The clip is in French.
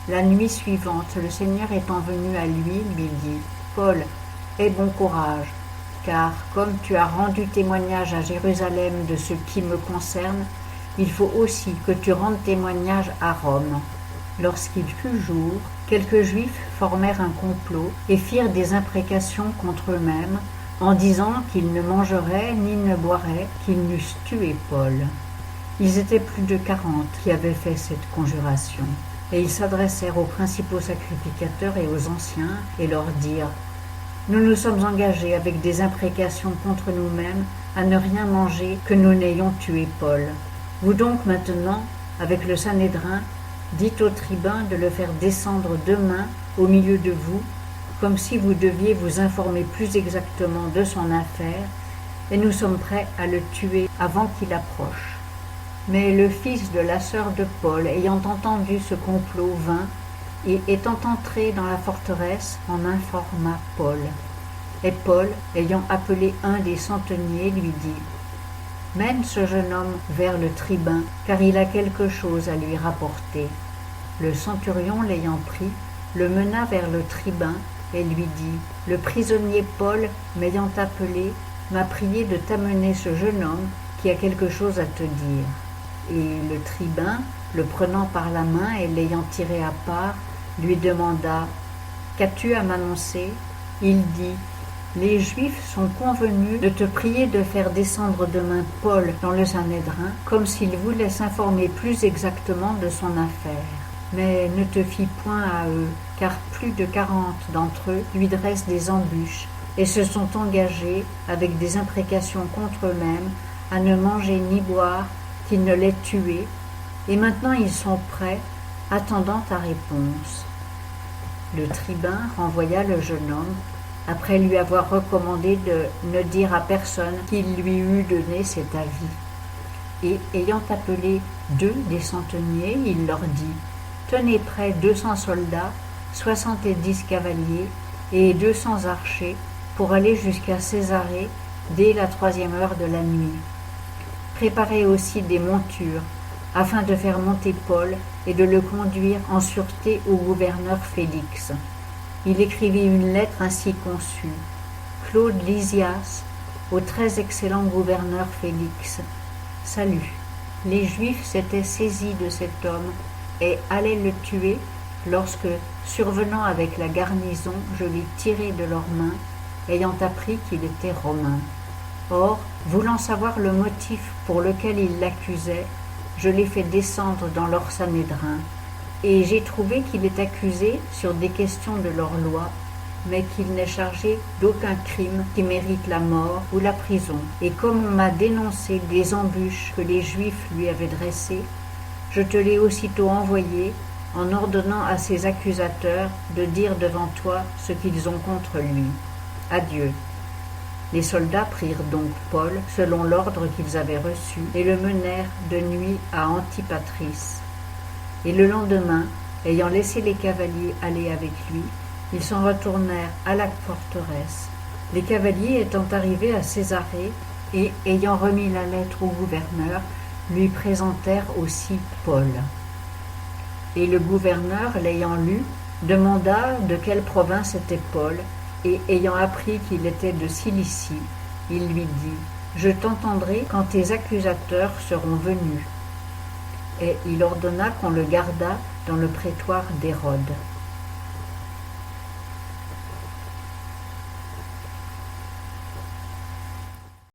La nuit suivante, le Seigneur étant venu à lui dit, « Paul, aie bon courage, car comme tu as rendu témoignage à Jérusalem de ce qui me concerne, il faut aussi que tu rendes témoignage à Rome. » Lorsqu'il fut jour, quelques Juifs formèrent un complot et firent des imprécations contre eux-mêmes, en disant qu'ils ne mangeraient ni ne boiraient, qu'ils n'eussent tué Paul. Ils étaient plus de 40 qui avaient fait cette conjuration. Et ils s'adressèrent aux principaux sacrificateurs et aux anciens, et leur dirent, « Nous nous sommes engagés avec des imprécations contre nous-mêmes à ne rien manger que nous n'ayons tué Paul. Vous donc maintenant, avec le Sanhédrin, dites au tribun de le faire descendre demain au milieu de vous, comme si vous deviez vous informer plus exactement de son affaire, et nous sommes prêts à le tuer avant qu'il approche. » Mais le fils de la sœur de Paul, ayant entendu ce complot, vint, et étant entré dans la forteresse, en informa Paul. Et Paul, ayant appelé un des centeniers, lui dit, « Mène ce jeune homme vers le tribun, car il a quelque chose à lui rapporter. » Le centurion, l'ayant pris, le mena vers le tribun, et lui dit, « Le prisonnier Paul, m'ayant appelé, m'a prié de t'amener ce jeune homme qui a quelque chose à te dire. » Et le tribun, le prenant par la main et l'ayant tiré à part, lui demanda, « Qu'as-tu à m'annoncer » Il dit, « Les Juifs sont convenus de te prier de faire descendre demain Paul dans le Sanhédrin, comme s'il voulait s'informer plus exactement de son affaire. Mais ne te fie point à eux, car plus de 40 d'entre eux lui dressent des embûches et se sont engagés, avec des imprécations contre eux-mêmes, à ne manger ni boire, qu'ils ne l'aient tué, et maintenant ils sont prêts, attendant ta réponse. » Le tribun renvoya le jeune homme, après lui avoir recommandé de ne dire à personne qu'il lui eût donné cet avis. Et ayant appelé 2 des centeniers, il leur dit, « Tenez prêts 200 soldats, 70 cavaliers et 200 archers pour aller jusqu'à Césarée dès la 3e heure de la nuit. Préparez aussi des montures, afin de faire monter Paul et de le conduire en sûreté au gouverneur Félix. » Il écrivit une lettre ainsi conçue. Claude Lysias, au très excellent gouverneur Félix. Salut. Les Juifs s'étaient saisis de cet homme et allaient le tuer lorsque, survenant avec la garnison, je l'ai tiré de leurs mains, ayant appris qu'il était romain. Or, voulant savoir le motif pour lequel ils l'accusaient, je l'ai fait descendre dans leur Sanhédrin, et j'ai trouvé qu'il est accusé sur des questions de leur loi, mais qu'il n'est chargé d'aucun crime qui mérite la mort ou la prison. Et comme on m'a dénoncé des embûches que les Juifs lui avaient dressées, je te l'ai aussitôt envoyé en ordonnant à ses accusateurs de dire devant toi ce qu'ils ont contre lui. Adieu. » Les soldats prirent donc Paul, selon l'ordre qu'ils avaient reçu, et le menèrent de nuit à Antipatris. Et le lendemain, ayant laissé les cavaliers aller avec lui, ils s'en retournèrent à la forteresse. Les cavaliers étant arrivés à Césarée, et ayant remis la lettre au gouverneur, lui présentèrent aussi Paul. Et le gouverneur, l'ayant lu, demanda de quelle province était Paul, et ayant appris qu'il était de Cilicie, il lui dit, « Je t'entendrai quand tes accusateurs seront venus. » Et il ordonna qu'on le gardât dans le prétoire d'Hérode.